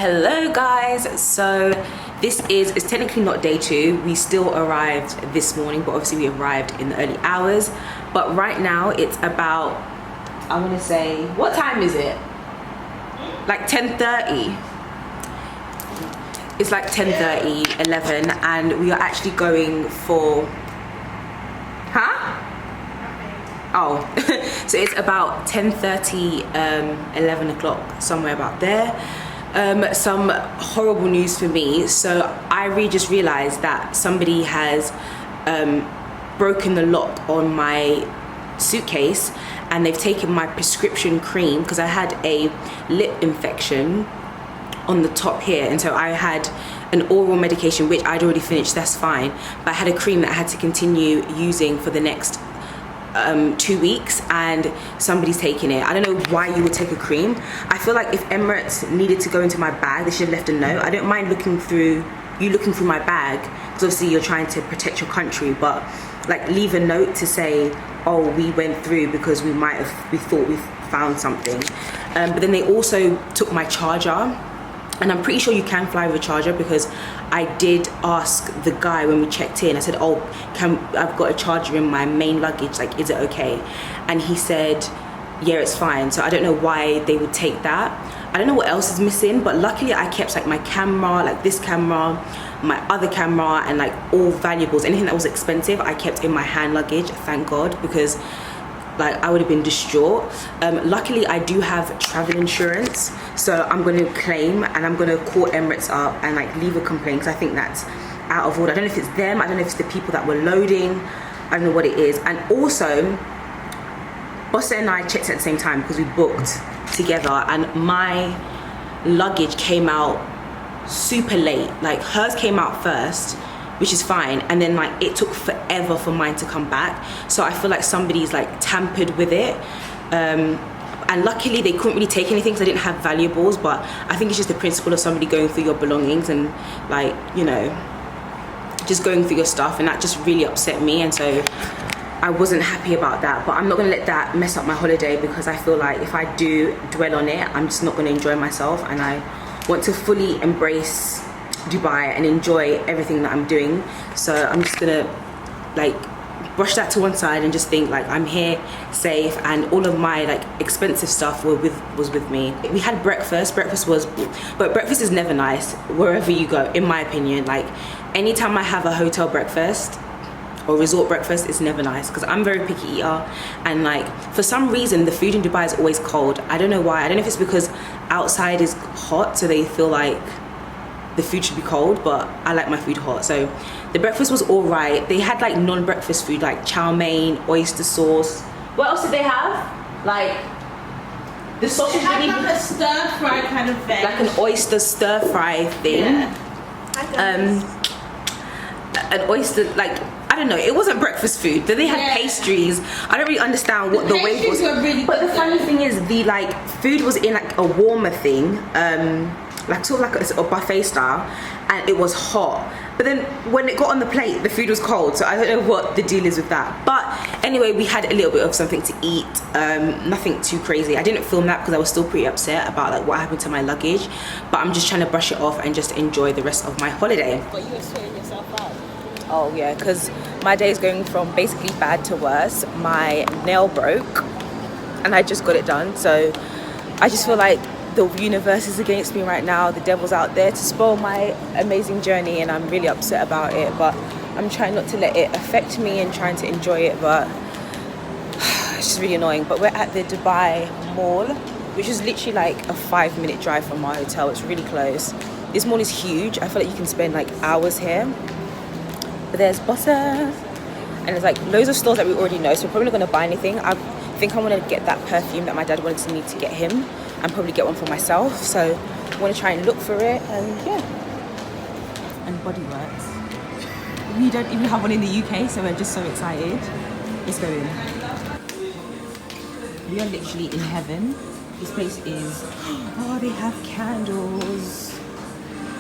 Hello guys, so this is technically not day 2. We still arrived this morning, but obviously we arrived in the early hours. But right now it's about, I want to say, what time is it? Like 10:30. It's like 10:30, 11, and we are actually going for, oh, so it's about 10:30, 11 o'clock, somewhere about there. Some horrible news for me. So I just realized that somebody has broken the lock on my suitcase, and they've taken my prescription cream because I had a lip infection on the top here, and so I had an oral medication which I'd already finished, that's fine, but I had a cream that I had to continue using for the next 2 weeks, and somebody's taken it. I don't know why you would take a cream. I feel like if Emirates needed to go into my bag, they should have left a note. I don't mind looking through my bag, because obviously you're trying to protect your country, but like leave a note to say, oh, we went through because we thought we found something. But then they also took my charger, and I'm pretty sure you can fly with a charger, because I did ask the guy when we checked in. I said, oh, I've got a charger in my main luggage, like, is it okay? And he said, yeah, it's fine. So I don't know why they would take that. I don't know what else is missing, but luckily I kept like my camera, like this camera, my other camera, and like all valuables, anything that was expensive, I kept in my hand luggage, thank God, because like I would have been distraught. Luckily I do have travel insurance, so I'm going to claim, and I'm going to call Emirates up and like leave a complaint, because I think that's out of order. I don't know if it's them, I don't know if it's the people that were loading, I don't know what it is. And also Bossa and I checked at the same time because we booked together, and my luggage came out super late. Like hers came out first, which is fine, and then like it took forever for mine to come back. So I feel like somebody's like tampered with it, and luckily they couldn't really take anything because I didn't have valuables. But I think it's just the principle of somebody going through your belongings and like, you know, just going through your stuff, and that just really upset me, and so I wasn't happy about that. But I'm not gonna let that mess up my holiday, because I feel like if I do dwell on it, I'm just not gonna enjoy myself, and I want to fully embrace Dubai and enjoy everything that I'm doing. So I'm just gonna like brush that to one side and just think like I'm here safe, and all of my like expensive stuff was with me. We had breakfast. But breakfast is never nice wherever you go, in my opinion. Like anytime I have a hotel breakfast or resort breakfast, it's never nice, because I'm a very picky eater, and like for some reason the food in Dubai is always cold. I don't know why. I don't know if it's because outside is hot, so they feel like the food should be cold, but I like my food hot. So the breakfast was all right. They had like non-breakfast food, like chow mein, oyster sauce. What else did they have? Like the sausage. They had like a stir fry kind of thing, like an oyster stir fry thing. Yeah. An oyster, like, I don't know, it wasn't breakfast food. Then they had pastries. I don't really understand what the wave was. Really, but the funny thing is, the like food was in like a warmer thing, like sort of like a buffet style, and it was hot. But then when it got on the plate, the food was cold. So I don't know what the deal is with that. But anyway, we had a little bit of something to eat. Nothing too crazy. I didn't film that because I was still pretty upset about like what happened to my luggage. But I'm just trying to brush it off and just enjoy the rest of my holiday. But you were sweating yourself out. Oh yeah, because my day is going from basically bad to worse. My nail broke and I just got it done. So I just feel like the universe is against me right now. The devil's out there to spoil my amazing journey, and I'm really upset about it, but I'm trying not to let it affect me and trying to enjoy it. But it's just really annoying. But we're at the Dubai Mall, which is literally like a 5-minute drive from our hotel. It's really close. This mall is huge. I feel like you can spend like hours here. But there's Bossa, and there's like loads of stores that we already know, so we're probably not going to buy anything. I think I want to get that perfume that my dad wanted me to get him, and probably get one for myself. So I want to try and look for it, and yeah. And Body Works. We don't even have one in the UK, so we're just so excited. Let's go in. We are literally in heaven. This place is, oh, they have candles.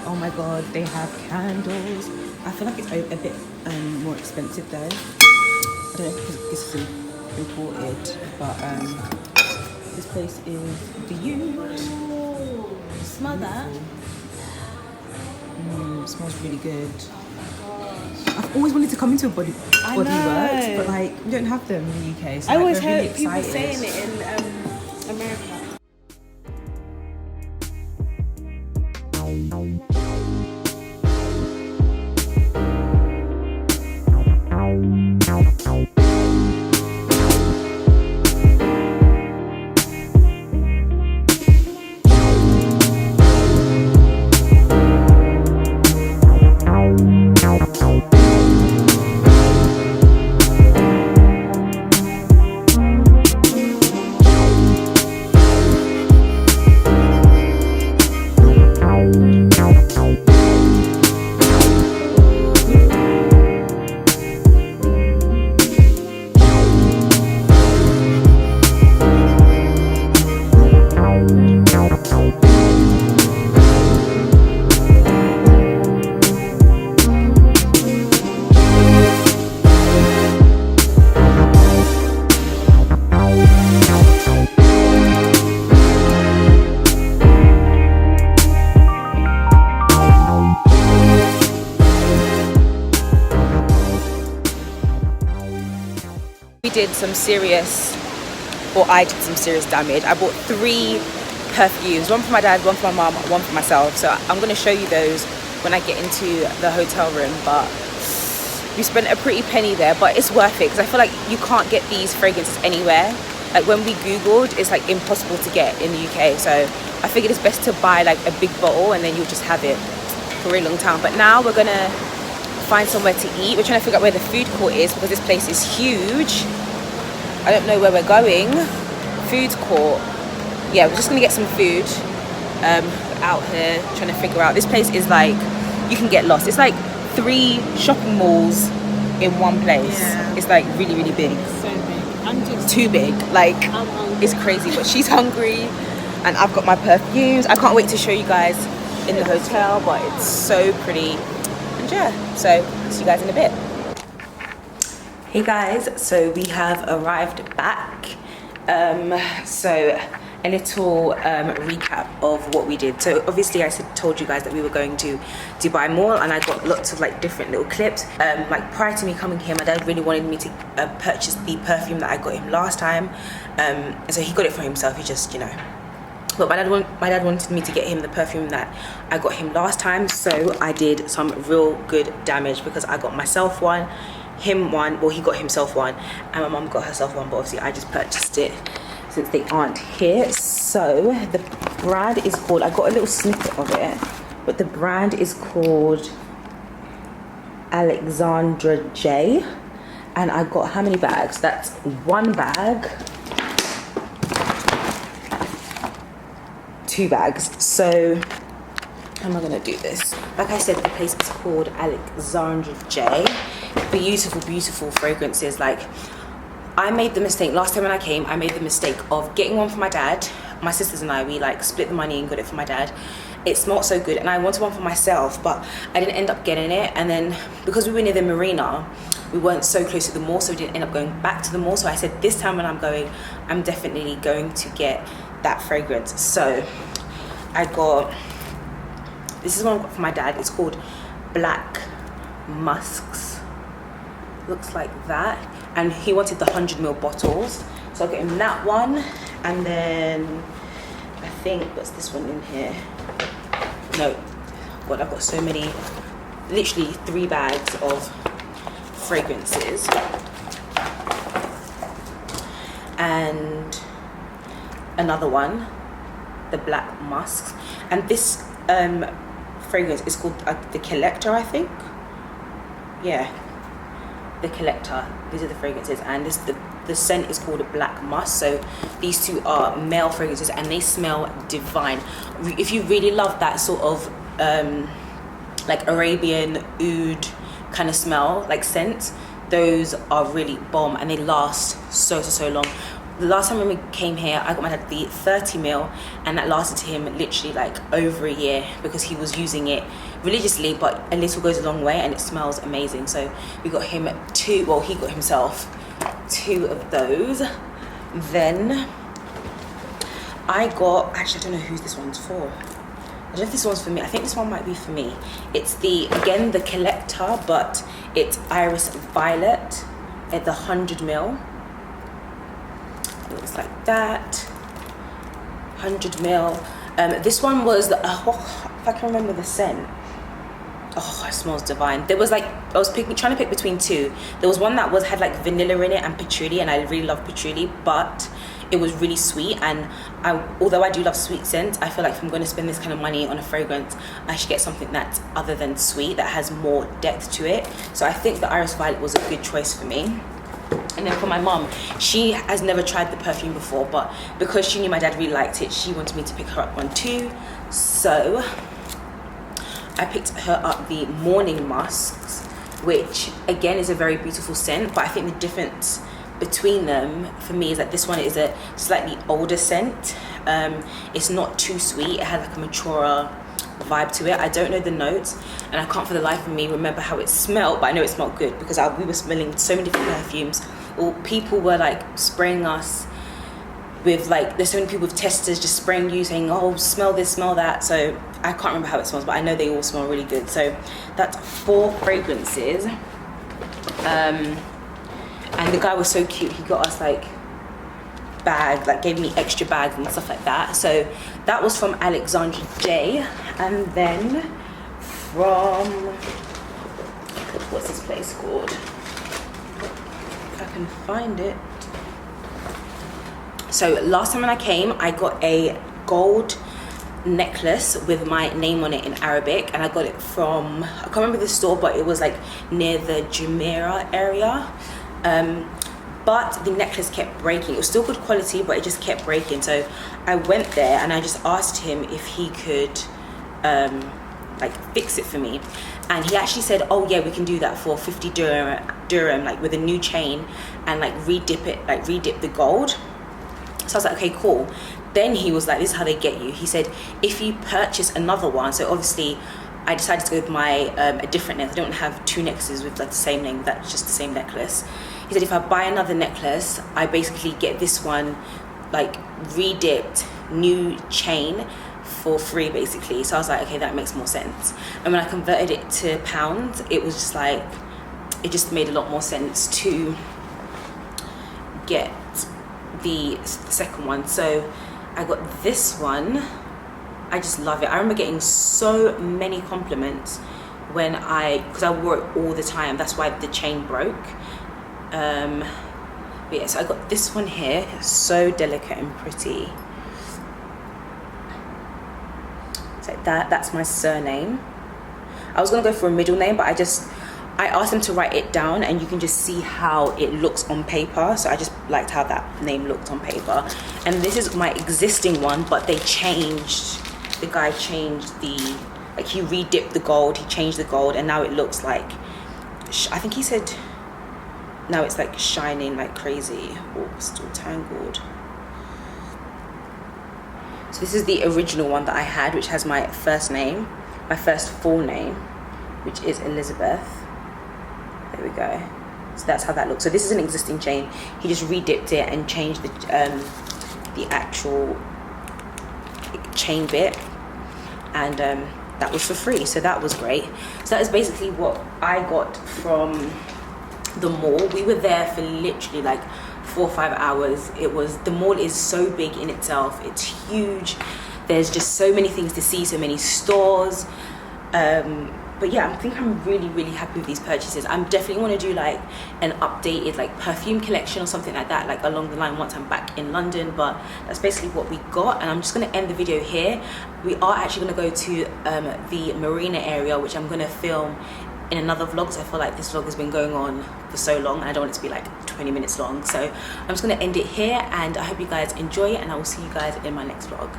Oh my God, they have candles. I feel like it's a bit more expensive though. I don't know if this is imported, but this place is huge. Smell that. It smells really good. I've always wanted to come into a body works, but like we don't have them in the UK. So I like, always we're really heard people excited. saying it in America. Did some serious, or I did some serious damage. I bought 3 perfumes, one for my dad, one for my mom, one for myself. So I'm going to show you those when I get into the hotel room. But we spent a pretty penny there, but it's worth it because I feel like you can't get these fragrances anywhere. Like when we googled, it's like impossible to get in the UK. So I figured it's best to buy like a big bottle and then you'll just have it for a really long time. But now we're gonna find somewhere to eat. We're trying to figure out where the food court is because this place is huge. I don't know where we're going. Food court. Yeah, we're just gonna get some food out here, trying to figure out. This place is like, you can get lost. It's like 3 shopping malls in one place. Yeah. It's like really, really big. So big. I'm just too big. Like, it's crazy. But she's hungry and I've got my perfumes. I can't wait to show you guys in the hotel, but it's so pretty. And yeah, so see you guys in a bit. Hey guys, so we have arrived back. So a little recap of what we did. So obviously I told you guys that we were going to Dubai Mall, and I got lots of like different little clips. Like prior to me coming here, my dad really wanted me to purchase the perfume that I got him last time. And so he got it for himself, he just, you know. But my dad wanted me to get him the perfume that I got him last time. So I did some real good damage because I got myself one, him one, well he got himself one, and my mum got herself one, but obviously I just purchased it since they aren't here. So the brand is called, I got a little snippet of it, but the brand is called Alexandra J, and I got how many bags? That's 1 bag, 2 bags. So how am I gonna do this? Like I said, the place is called Alexandra J. Beautiful, beautiful fragrances. Like, I made the mistake last time when I came, I made the mistake of getting one for my dad. My sisters and I, we like split the money and got it for my dad. It smelled so good and I wanted one for myself, but I didn't end up getting it. And then because we were near the marina, we weren't so close to the mall, so we didn't end up going back to the mall. So I said this time when I'm going, I'm definitely going to get that fragrance. So I got, this is one I got for my dad. It's called Black Musks. Looks like that, and he wanted the 100ml bottles, so I'll get him that one. And then I think, what's this one in here? No, God, I've got so many, literally 3 bags of fragrances. And another one, the Black Musks, and this fragrance is called the Collector, I think. Yeah, the Collector. These are the fragrances, and this the scent is called a Black Musk. So these 2 are male fragrances and they smell divine. If you really love that sort of like Arabian oud kind of smell, like scent, those are really bomb and they last so long. The last time when we came here, I got my dad the 30ml, and that lasted to him literally like over a year because he was using it religiously, but a little goes a long way and it smells amazing. So we got him 2, well he got himself 2 of those. Then I got, actually I don't know who this one's for. don't know if this one's for me. I think this one might be for me. It's again the collector, but it's Iris Violet at the 100ml. It looks like that. 100ml. This one was if I can remember the scent. Oh, it smells divine. There was like, I was trying to pick between two. There was one that had like vanilla in it and patchouli, and I really love patchouli, but it was really sweet. And although I do love sweet scents, I feel like if I'm going to spend this kind of money on a fragrance, I should get something that's other than sweet, that has more depth to it. So I think the Iris Violet was a good choice for me. And then for my mom, she has never tried the perfume before, but because she knew my dad really liked it, she wanted me to pick her up one too. So I picked her up the Morning Musks, which again is a very beautiful scent, but I think the difference between them for me is that this one is a slightly older scent. It's not too sweet. It has like a maturer vibe to it. I don't know the notes, and I can't for the life of me remember how it smelled, but I know it smelled good because we were smelling so many different perfumes. Or people were like spraying us with like, there's so many people with testers just spraying you saying, oh, smell this, smell that. So I can't remember how it smells, but I know they all smell really good. So that's 4 fragrances. And the guy was so cute. He got us like bags, like gave me extra bags and stuff like that. So that was from Alexandra J. And then from, what's this place called? If I can find it. So last time when I came, I got a gold necklace with my name on it in Arabic, and I got it from, I can't remember the store, but it was like near the Jumeirah area. But the necklace kept breaking. It was still good quality, but it just kept breaking. So I went there and I just asked him if he could like fix it for me, and he actually said, oh yeah, we can do that for 50 dirham, like with a new chain, and like redip the gold. So I was like, okay, cool. Then he was like, this is how they get you. He said, if you purchase another one, so obviously I decided to go with my a different necklace. I don't have 2 necklaces with like the same name, that's just the same necklace. He said if I buy another necklace, I basically get this one like redipped, new chain for free basically. So I was like, okay, that makes more sense. And when I converted it to pounds, it was just like, it just made a lot more sense to get the second one. So I got this one. I just love it. I remember getting so many compliments because I wore it all the time. That's why the chain broke. But yeah, so I got this one here. It's so delicate and pretty. It's like that. That's my surname. I was gonna go for a middle name, but I asked them to write it down, and you can just see how it looks on paper. So I just liked how that name looked on paper. And this is my existing one, but the guy changed like he redipped the gold, he changed the gold, and now it looks like, I think he said, now it's like shining like crazy. Oh, still tangled. So this is the original one that I had, which has my first name, my first full name, which is Elizabeth. There we go. So that's how that looks. So this is an existing chain. He just redipped it and changed the actual chain bit, and that was for free. So that was great. So that is basically what I got from the mall. We were there for literally like 4 or 5 hours. The mall is so big in itself. It's huge. There's just so many things to see, so many stores. But yeah, I think I'm really, really happy with these purchases. I'm definitely want to do like an updated like perfume collection or something like that, like along the line once I'm back in London. But that's basically what we got, and I'm just going to end the video here. We are actually going to go to the marina area, which I'm going to film in another vlog, because I feel like this vlog has been going on for so long and I don't want it to be like 20 minutes long. So I'm just going to end it here, and I hope you guys enjoy it, and I will see you guys in my next vlog.